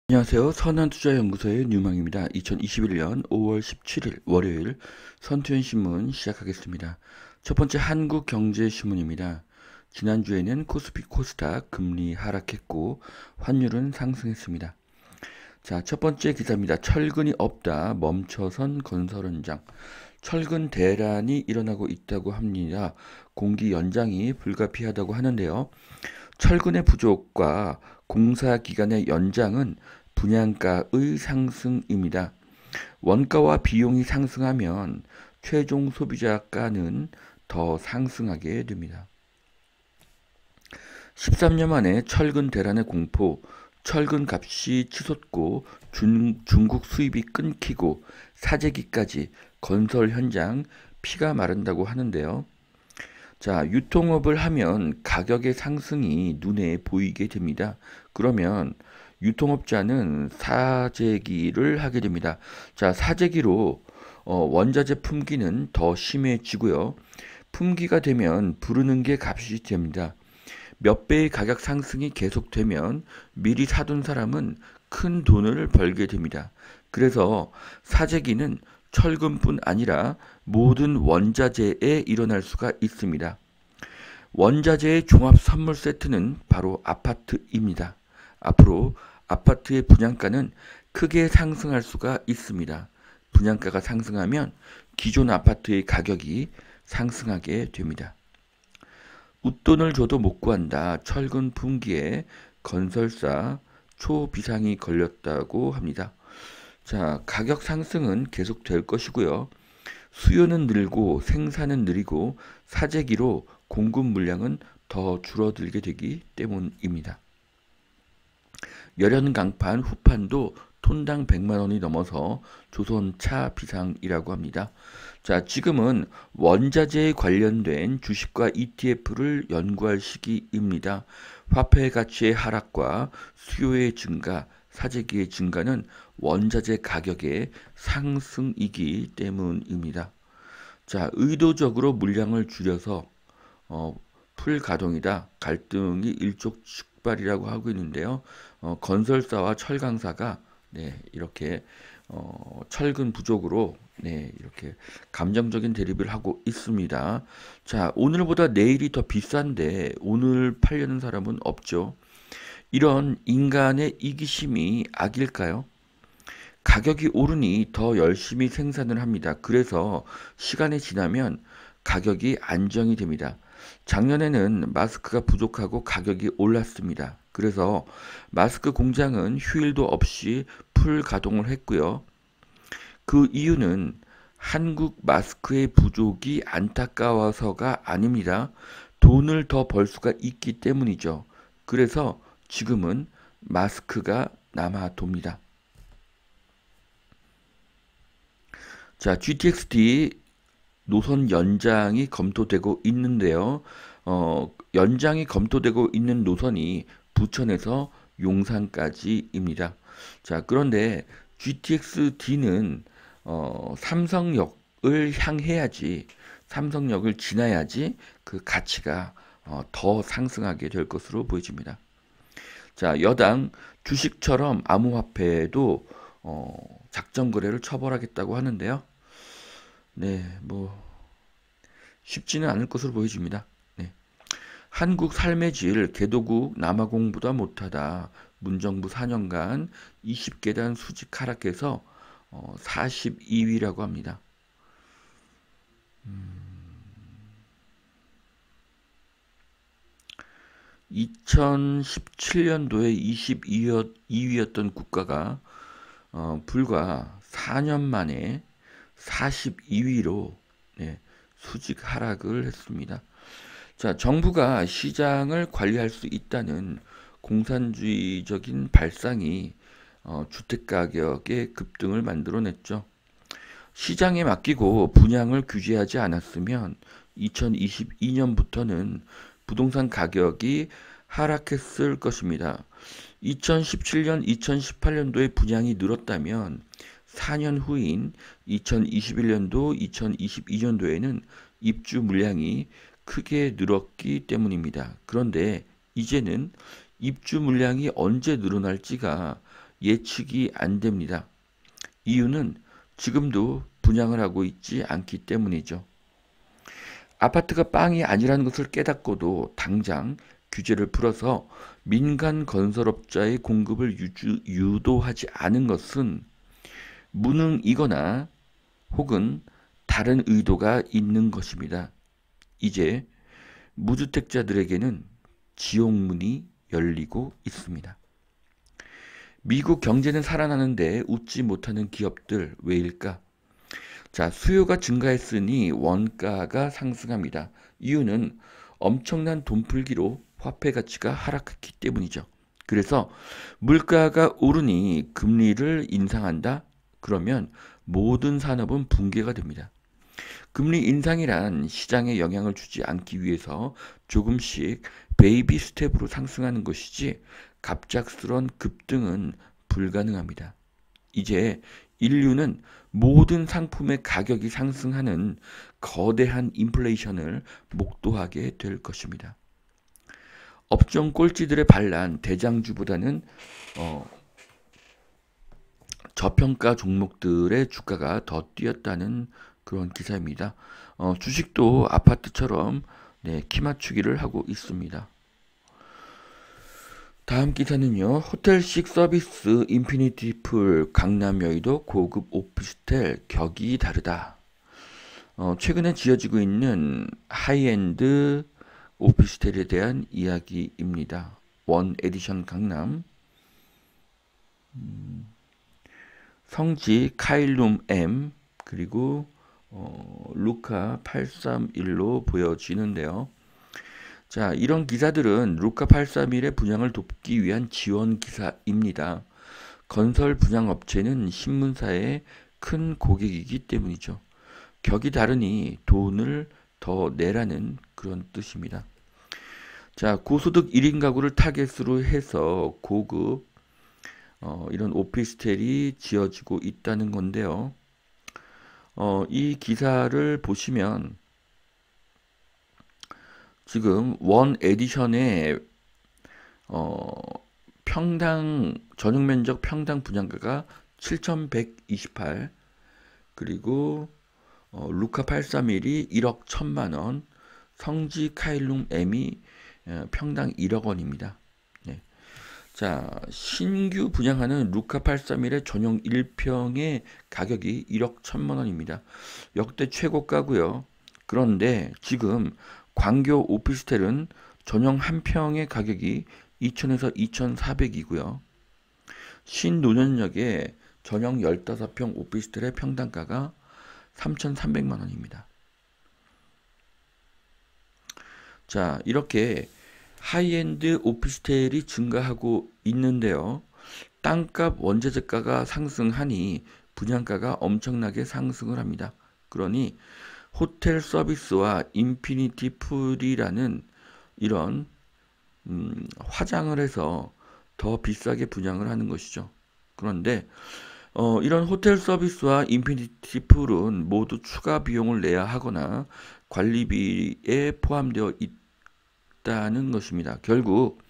안녕하세요. 선한투자연구소의 뉴망입니다. 2021년 5월 17일 월요일 선투연신문 시작하겠습니다. 첫 번째 한국경제신문입니다. 지난주에는 코스피 코스닥 금리 하락했고 환율은 상승했습니다. 자, 첫 번째 기사입니다. 철근이 없다. 멈춰선 건설 현장. 철근 대란이 일어나고 있다고 합니다. 공기 연장이 불가피하다고 하는데요. 철근의 부족과 공사 기간의 연장은 분양가의 상승입니다. 원가와 비용이 상승하면 최종 소비자가는 더 상승하게 됩니다. 13년 만에 철근 대란의 공포, 철근 값이 치솟고 중국 수입이 끊기고 사재기까지 건설 현장 피가 마른다고 하는데요. 자, 유통업을 하면 가격의 상승이 눈에 보이게 됩니다. 그러면 유통업자는 사재기를 하게 됩니다. 자, 사재기로 원자재 품귀는 더 심해지고요. 품귀가 되면 부르는 게 값이 됩니다. 몇 배의 가격 상승이 계속되면 미리 사둔 사람은 큰 돈을 벌게 됩니다. 그래서 사재기는 철근뿐 아니라 모든 원자재에 일어날 수가 있습니다. 원자재의 종합 선물 세트는 바로 아파트입니다. 앞으로 아파트의 분양가는 크게 상승할 수가 있습니다. 분양가가 상승하면 기존 아파트의 가격이 상승하게 됩니다. 웃돈을 줘도 못 구한다. 철근 품귀에 건설사 초비상이 걸렸다고 합니다. 자, 가격 상승은 계속될 것이고요. 수요는 늘고 생산은 느리고 사재기로 공급 물량은 더 줄어들게 되기 때문입니다. 열연 강판 후판도 톤당 100만 원이 넘어서 조선차 비상이라고 합니다. 자, 지금은 원자재에 관련된 주식과 ETF를 연구할 시기입니다. 화폐 가치의 하락과 수요의 증가, 사재기의 증가는 원자재 가격의 상승이기 때문입니다. 자, 의도적으로 물량을 줄여서 풀가동이다. 갈등이 일촉즉발이라고 하고 있는데요. 건설사와 철강사가 이렇게 철근 부족으로 이렇게 감정적인 대립을 하고 있습니다. 자, 오늘보다 내일이 더 비싼데 오늘 팔려는 사람은 없죠. 이런 인간의 이기심이 악일까요? 가격이 오르니 더 열심히 생산을 합니다. 그래서 시간이 지나면 가격이 안정이 됩니다. 작년에는 마스크가 부족하고 가격이 올랐습니다. 그래서 마스크 공장은 휴일도 없이 풀 가동을 했고요. 그 이유는 한국 마스크의 부족이 안타까워서가 아닙니다. 돈을 더 벌 수가 있기 때문이죠. 그래서 지금은 마스크가 남아돕니다. 자, GTX-D 노선 연장이 검토되고 있는데요. 연장이 검토되고 있는 노선이 부천에서 용산까지입니다. 자, 그런데 GTX-D는 삼성역을 향해야지, 삼성역을 지나야지 그 가치가 더 상승하게 될 것으로 보여집니다. 자, 여당 주식처럼 암호화폐도 작전 거래를 처벌하겠다고 하는데요. 네, 뭐 쉽지는 않을 것으로 보여집니다. 네. 한국 삶의 질 개도국 남아공보다 못하다. 문정부 4년간 20계단 수직 하락해서 42위라고 합니다. 2017년도에 22위였던 국가가 불과 4년 만에 42위로 수직 하락을 했습니다. 자, 정부가 시장을 관리할 수 있다는 공산주의적인 발상이 주택 가격의 급등을 만들어냈죠. 시장에 맡기고 분양을 규제하지 않았으면 2022년부터는 부동산 가격이 하락했을 것입니다. 2017년, 2018년도에 분양이 늘었다면 4년 후인 2021년도, 2022년도에는 입주 물량이 크게 늘었기 때문입니다. 그런데 이제는 입주 물량이 언제 늘어날지가 예측이 안 됩니다. 이유는 지금도 분양을 하고 있지 않기 때문이죠. 아파트가 빵이 아니라는 것을 깨닫고도 당장 규제를 풀어서 민간 건설업자의 공급을 유도하지 않은 것은 무능이거나 혹은 다른 의도가 있는 것입니다. 이제 무주택자들에게는 지옥문이 열리고 있습니다. 미국 경제는 살아나는데 웃지 못하는 기업들 왜일까? 자, 수요가 증가했으니 원가가 상승합니다. 이유는 엄청난 돈풀기로 화폐 가치가 하락했기 때문이죠. 그래서 물가가 오르니 금리를 인상한다? 그러면 모든 산업은 붕괴가 됩니다. 금리 인상이란 시장에 영향을 주지 않기 위해서 조금씩 베이비 스텝으로 상승하는 것이지 갑작스런 급등은 불가능합니다. 이제 인류는 모든 상품의 가격이 상승하는 거대한 인플레이션을 목도하게 될 것입니다. 업종 꼴찌들의 반란 대장주보다는 저평가 종목들의 주가가 더 뛰었다는 그런 기사입니다. 주식도 아파트처럼 키 맞추기를 하고 있습니다. 다음 기사는요. 호텔식 서비스 인피니티 풀 강남 여의도 고급 오피스텔 격이 다르다. 최근에 지어지고 있는 하이엔드 오피스텔에 대한 이야기입니다. 원 에디션 강남 성지 카일룸 M 그리고 루카 831로 보여지는데요. 자, 이런 기사들은 루카 831의 분양을 돕기 위한 지원 기사입니다. 건설 분양 업체는 신문사의 큰 고객이기 때문이죠. 격이 다르니 돈을 더 내라는 그런 뜻입니다. 자, 고소득 1인 가구를 타겟으로 해서 고급 이런 오피스텔이 지어지고 있다는 건데요. 이 기사를 보시면 지금 원 에디션의 평당 전용 면적 평당 분양가가 7,128 그리고 루카 831이 1억 1,000만원 성지 카일룸 M이 평당 1억 원입니다. 네. 자, 신규 분양하는 루카 831의 전용 1평의 가격이 1억 1,000만 원입니다. 역대 최고가고요. 그런데 지금 광교 오피스텔은 전용 한 평의 가격이 2,000에서 2,400이고요. 신노년역의 전용 15평 오피스텔의 평당가가 3,300만 원입니다. 자, 이렇게 하이엔드 오피스텔이 증가하고 있는데요. 땅값 원재재가가 상승하니 분양가가 엄청나게 상승을 합니다. 그러니 호텔 서비스와 인피니티 풀이라는 이런 화장을 해서 더 비싸게 분양을 하는 것이죠. 그런데 이런 호텔 서비스와 인피니티 풀은 모두 추가 비용을 내야 하거나 관리비에 포함되어 있다는 것입니다. 결국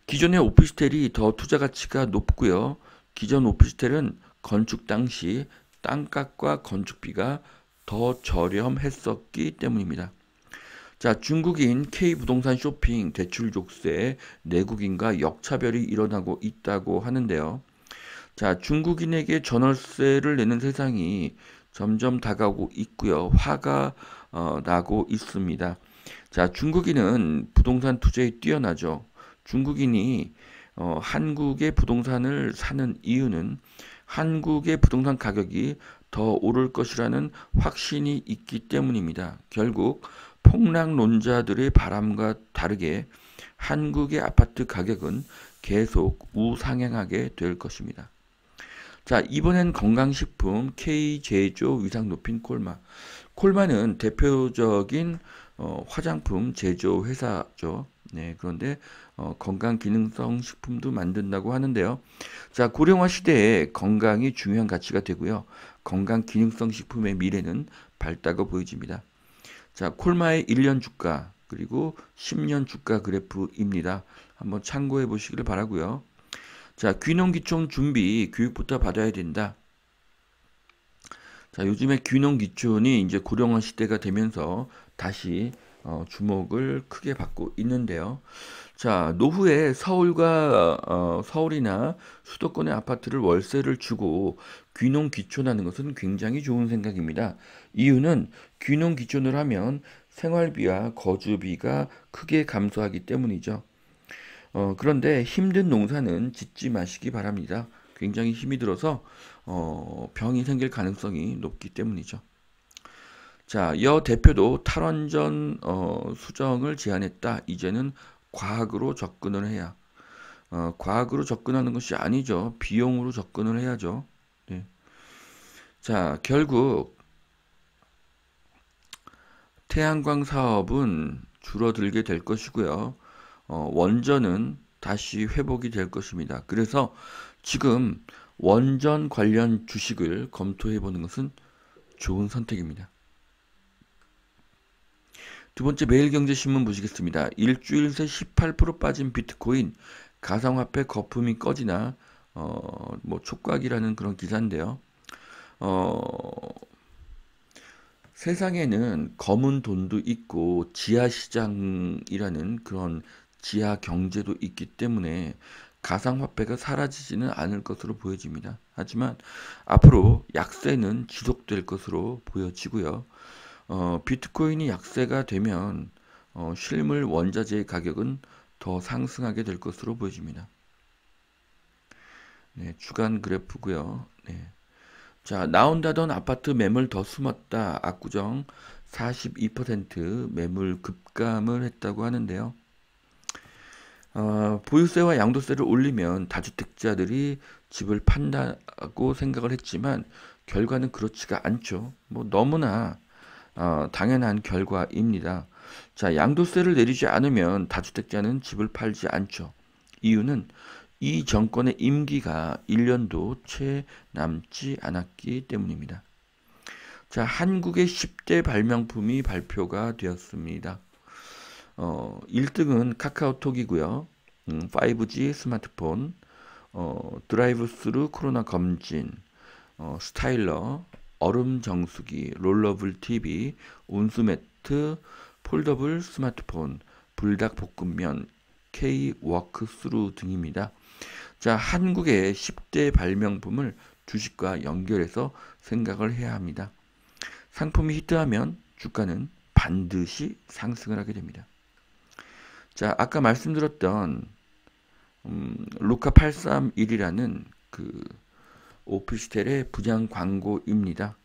기존의 오피스텔이 더 투자 가치가 높고요. 기존 오피스텔은 건축 당시 땅값과 건축비가 더 저렴했었기 때문입니다. 자, 중국인 K부동산 쇼핑 대출 족쇄 내국인과 역차별이 일어나고 있다고 하는데요. 자, 중국인에게 전월세를 내는 세상이 점점 다가오고 있고요. 화가 나고 있습니다. 자, 중국인은 부동산 투자에 뛰어나죠. 중국인이 한국의 부동산을 사는 이유는 한국의 부동산 가격이 더 오를 것이라는 확신이 있기 때문입니다. 결국 폭락론자들의 바람과 다르게 한국의 아파트 가격은 계속 우상향하게 될 것입니다. 자, 이번엔 건강식품 K제조 위상 높인 콜마. 콜마는 대표적인 화장품 제조 회사죠. 네, 그런데 건강 기능성 식품도 만든다고 하는데요. 자, 고령화 시대에 건강이 중요한 가치가 되고요. 건강 기능성 식품의 미래는 밝다고 보여집니다. 자, 콜마의 1년 주가 그리고 10년 주가 그래프입니다. 한번 참고해 보시기를 바라고요. 자, 귀농귀촌 준비 교육부터 받아야 된다. 자, 요즘에 귀농귀촌이 이제 고령화 시대가 되면서 다시 주목을 크게 받고 있는데요. 자, 노후에 서울이나 수도권의 아파트를 월세를 주고 귀농귀촌하는 것은 굉장히 좋은 생각입니다. 이유는 귀농귀촌을 하면 생활비와 거주비가 크게 감소하기 때문이죠. 그런데 힘든 농사는 짓지 마시기 바랍니다. 굉장히 힘이 들어서 병이 생길 가능성이 높기 때문이죠. 자, 여 대표도 탈원전 수정을 제안했다. 이제는 과학으로 접근을 해야. 과학으로 접근하는 것이 아니죠. 비용으로 접근을 해야죠. 네. 자, 결국 태양광 사업은 줄어들게 될 것이고요. 원전은 다시 회복이 될 것입니다. 그래서 지금 원전 관련 주식을 검토해 보는 것은 좋은 선택입니다. 두 번째 매일경제신문 보시겠습니다. 일주일 새 18% 빠진 비트코인, 가상화폐 거품이 꺼지나 뭐 촉각이라는 그런 기사인데요. 어, 세상에는 검은 돈도 있고 지하시장이라는 그런 지하 경제도 있기 때문에 가상화폐가 사라지지는 않을 것으로 보여집니다. 하지만 앞으로 약세는 지속될 것으로 보여지고요. 비트코인이 약세가 되면 실물 원자재의 가격은 더 상승하게 될 것으로 보여집니다. 네, 주간 그래프고요. 네. 자, 나온다던 아파트 매물 더 숨었다. 압구정 42% 매물 급감을 했다고 하는데요. 보유세와 양도세를 올리면 다주택자들이 집을 판다고 생각을 했지만 결과는 그렇지가 않죠. 뭐 너무나 당연한 결과입니다. 자, 양도세를 내리지 않으면 다주택자는 집을 팔지 않죠. 이유는 이 정권의 임기가 1년도 채 남지 않았기 때문입니다. 자, 한국의 10대 발명품이 발표가 되었습니다. 1등은 카카오톡이고요. 5G 스마트폰, 드라이브 스루 코로나 검진, 스타일러, 얼음 정수기, 롤러블 TV, 온수매트, 폴더블 스마트폰, 불닭볶음면, K 워크스루 등입니다. 자, 한국의 10대 발명품을 주식과 연결해서 생각을 해야 합니다. 상품이 히트하면 주가는 반드시 상승을 하게 됩니다. 자, 아까 말씀드렸던 루카 831이라는 그 오피스텔의 분양 광고입니다.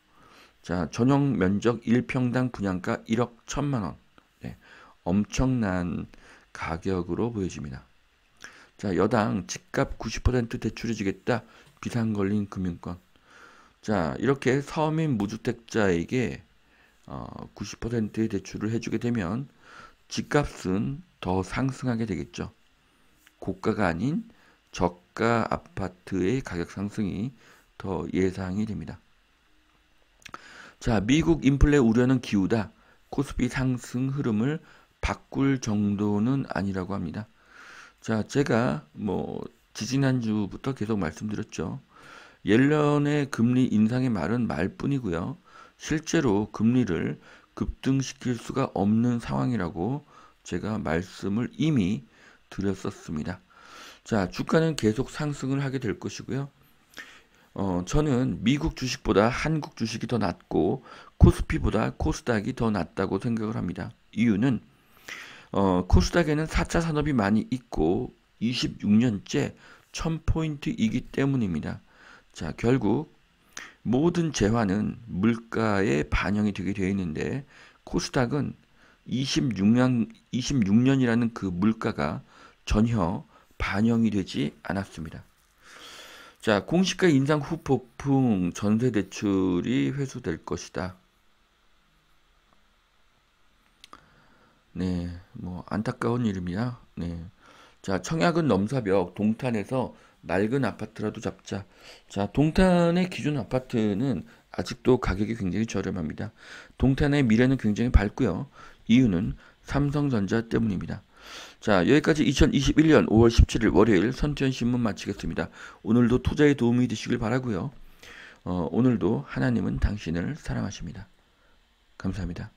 자, 전용 면적 1평당 분양가 1억 1천만 원. 네, 엄청난 가격으로 보여집니다. 자, 여당 집값 90% 대출해주겠다. 비상 걸린 금융권. 자, 이렇게 서민 무주택자에게 90%의 대출을 해주게 되면 집값은 더 상승하게 되겠죠. 고가가 아닌 저가 아파트의 가격 상승이 더 예상이 됩니다. 자, 미국 인플레 우려는 기우다. 코스피 상승 흐름을 바꿀 정도는 아니라고 합니다. 자, 제가 지지난주부터 계속 말씀드렸죠. 옐런의 금리 인상의 말은 말뿐이고요. 실제로 금리를 급등시킬 수가 없는 상황이라고 제가 말씀을 이미 드렸었습니다. 자, 주가는 계속 상승을 하게 될 것이고요. 저는 미국 주식보다 한국 주식이 더 낫고 코스피보다 코스닥이 더 낫다고 생각을 합니다. 이유는 코스닥에는 4차 산업이 많이 있고 26년째 1000포인트이기 때문입니다. 자, 결국 모든 재화는 물가에 반영이 되게 되어 있는데 코스닥은 26년이라는 그 물가가 전혀 반영이 되지 않았습니다. 자, 공시가 인상 후 폭풍 전세 대출이 회수될 것이다. 네, 안타까운 일입니다. 네. 자, 청약은 넘사벽, 동탄에서 낡은 아파트라도 잡자. 자, 동탄의 기존 아파트는 아직도 가격이 굉장히 저렴합니다. 동탄의 미래는 굉장히 밝고요. 이유는 삼성전자 때문입니다. 자, 여기까지 2021년 5월 17일 월요일 선투현 신문 마치겠습니다. 오늘도 투자에 도움이 되시길 바라고요. 오늘도 하나님은 당신을 사랑하십니다. 감사합니다.